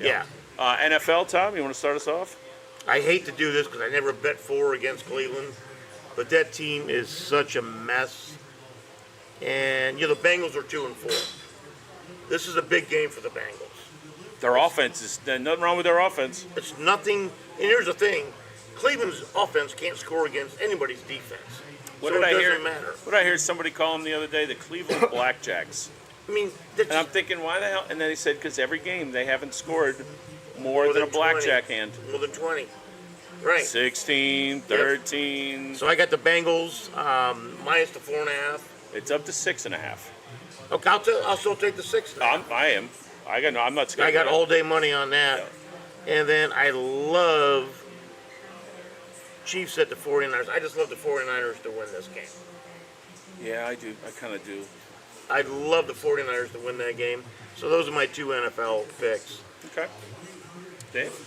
Yeah. NFL, Tom, you want to start us off? I hate to do this because I never bet 4 against Cleveland, but that team is such a mess. And the Bengals are 2-4. This is a big game for the Bengals. Their offense is nothing wrong with their offense. It's nothing. And here's the thing: Cleveland's offense can't score against anybody's defense. What so did it I hear? doesn't matter. What did I hear somebody call them the other day? The Cleveland Blackjacks. I mean, And I'm thinking, why the hell? And then he said, because every game they haven't scored more than a blackjack 20. hand. More than 20. Right. 16, 13. So I got the Bengals minus the 4.5. It's up to 6.5. Okay, I'll still take the 6 now. I am. I'm not scared. I got all day money on that. Yeah. And then I love Chiefs at the 49ers. I just love the 49ers to win this game. Yeah, I do. I kind of do. I'd love the 49ers to win that game. So those are my 2 NFL picks. Okay. Dave?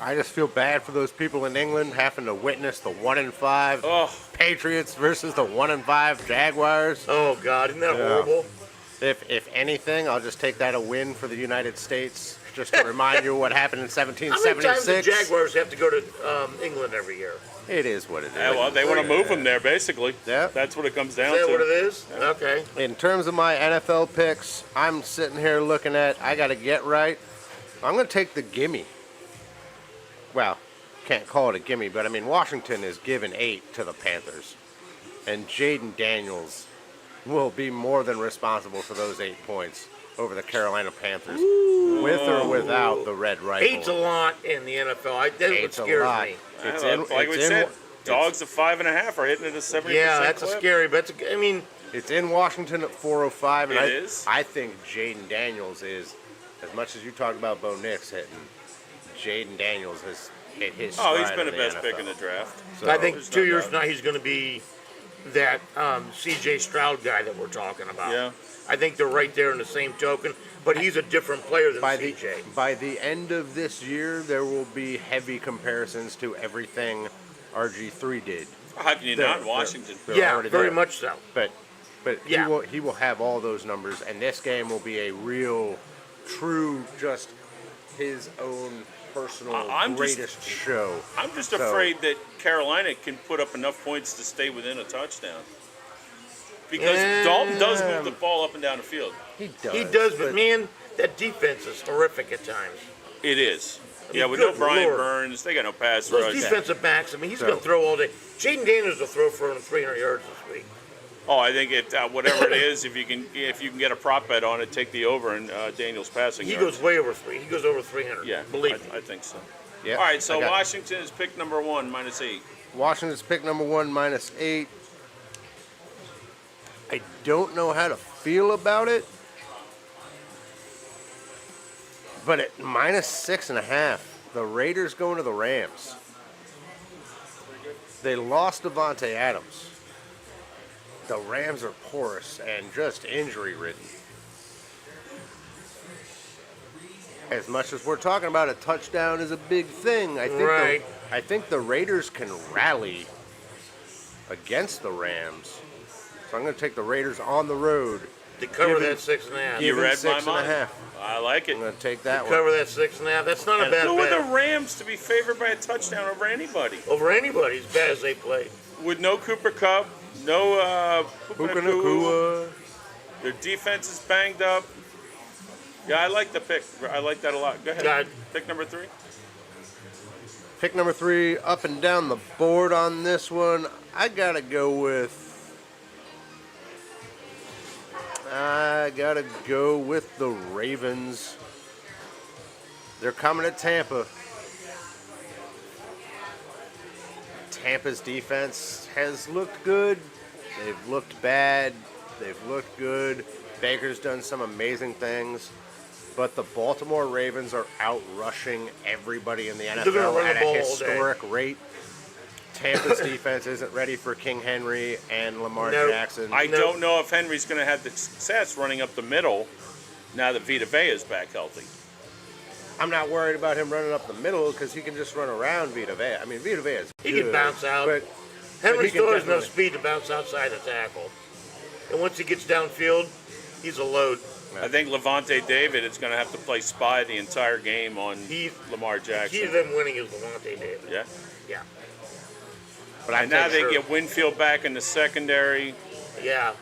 I just feel bad for those people in England having to witness the 1-5 Patriots versus the 1-5 Jaguars. Oh God, isn't that horrible? If anything, I'll just take that a win for the United States, just to remind you what happened in How many 1776. times the Jaguars have to go to England every year? It is what it is. Yeah, well, they want to move them there, basically. Yeah. That's what it comes down Is that to. what it is? Yeah. Okay. In terms of my NFL picks, I'm sitting here looking at, I got to get right. I'm going to take the gimme. Well, can't call it a gimme, but I mean, Washington is giving 8 to the Panthers. And Jaden Daniels will be more than responsible for those 8 points over the Carolina Panthers, with or without the red rifle. 8's a lot in the NFL. That's what 8's a scares lot. me. It's Yeah, in, like it's we in- said, it's- dogs of 5.5 are hitting it at a 70% Yeah, that's a clip. scary. But I mean, It's in Washington at 4:05, and It is? I think Jaden Daniels is, as much as you talk about Bo Nix hitting, Jaden Daniels has hit his Oh, he's stride been in the the best NFL. pick in the draft. I think There's 2 no years doubt. from now he's going to be that C.J. Stroud guy that we're talking about. Yeah. I think they're right there in the same token, but he's a different player than C.J. By the end of this year, there will be heavy comparisons to everything RG3 did. How can you They're- not in Washington? they're Yeah, already very there. much so. But Yeah. he will have all those numbers, and this game will be a real, true, just his own personal I'm just- greatest show. I'm just So- afraid that Carolina can put up enough points to stay within a touchdown. Because Dalton does move the ball up and down the field. He does. He does, but man, that defense is horrific at times. It is. I mean, Yeah, with no good Brian Lord. Burns, they got no pass Those rush. defensive backs, I mean, he's So- going to throw all day. Jaden Daniels will throw for 300 yards this week. Oh, I think whatever it is, if you can get a prop bet on it, take the over in Daniel's passing He yards. goes way over 3. He goes over 300. Yeah, Believe me. I think so. Yeah, All right, so I got- Washington is pick number 1, -8. Washington's pick number 1, -8. I don't know how to feel about it, but at -6.5, the Raiders going to the Rams. They lost Devontae Adams. The Rams are porous and just injury-ridden. As much as we're talking about a touchdown is a big thing, I think Right. I think the Raiders can rally against the Rams. So I'm going to take the Raiders on the road. To cover Given- that 6.5. You given read my 6.5. I like it. I'm going to take that one. Cover that 6.5. That's not a And bad Who are bet. the Rams to be favored by a touchdown over anybody? Over anybody as bad as they play. With no Cooper Kupp, no Puka Puka Nacua. Their defense is banged up. Yeah, I like the pick. I like that a lot. Go ahead. God. Pick number 3. Pick number 3, up and down the board on this one. I got to go with the Ravens. They're coming to Tampa. Tampa's defense has looked good. They've looked bad. They've looked good. Baker's done some amazing things. But the Baltimore Ravens are out rushing everybody in the They're gonna NFL run at the a ball all day. historic rate. Tampa's defense isn't ready for King Henry and Lamar No. Jackson. I No. don't know if Henry's going to have the success running up the middle now that Vita Vea is back healthy. I'm not worried about him running up the middle because he can just run around Vita Vea. I mean, Vita Vea is He good, can bounce out. But Henry he can still has enough definitely- speed to bounce outside the tackle. And once he gets downfield, he's a load. I think Levante David is going to have to play spy the entire game on Lamar Key to Jackson. them winning is Levante David. Yeah. Yeah. But I And now think they sure. get Winfield back in the secondary. Yeah.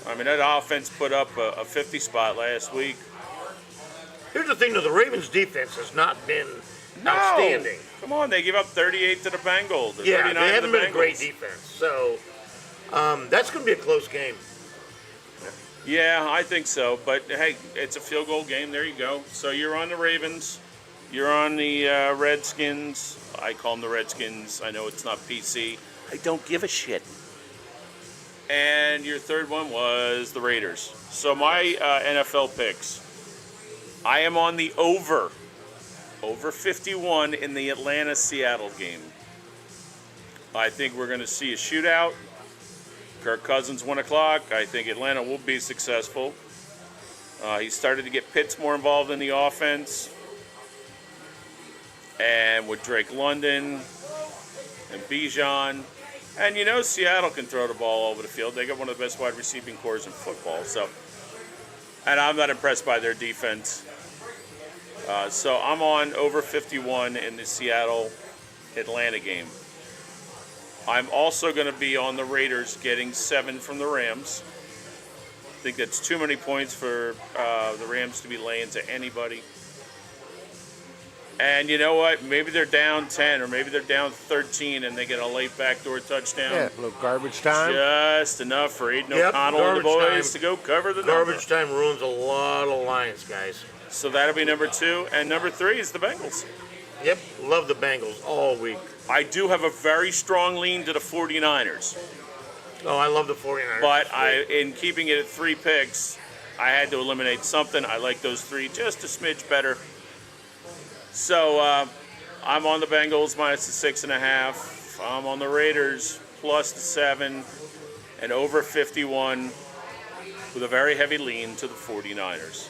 I mean, that offense put up a 50 spot last week. Here's the thing, though. The Ravens' defense has not been outstanding. Come on, they give up 38 to the Bengals. or Yeah, 39 they to haven't the been a great Bengals. defense. So that's going to be a close game. Yeah, I think so. But hey, it's a field goal game. There you go. So you're on the Ravens. You're on the Redskins. I call them the Redskins. I know it's not PC. I don't give a shit. And your third one was the Raiders. So my NFL picks. I am on the over 51 in the Atlanta-Seattle game. I think we're going to see a shootout. Kirk Cousins, 1 o'clock. I think Atlanta will be successful. He started to get Pitts more involved in the offense. And with Drake London and Bijan. And you know Seattle can throw the ball all over the field. They got one of the best wide receiving cores in football. So, and I'm not impressed by their defense. So I'm on over 51 in the Seattle-Atlanta game. I'm also going to be on the Raiders getting 7 from the Rams. I think that's too many points for the Rams to be laying to anybody. And you know what? Maybe they're down 10 or maybe they're down 13 and they get a late backdoor touchdown. Yeah, a little garbage time. Just enough for Aiden Yep, O'Connell and the garbage boys time. to go cover the Garbage number. time ruins a lot of lines, guys. So that'll be number 2. And number 3 is the Bengals. Yep, love the Bengals all week. I do have a very strong lean to the 49ers. Oh, I love the 49ers. But in keeping it at 3 picks, I had to eliminate something. I like those 3 just a smidge better. So I'm on the Bengals minus the 6.5. I'm on the Raiders plus the 7 and over 51 with a very heavy lean to the 49ers.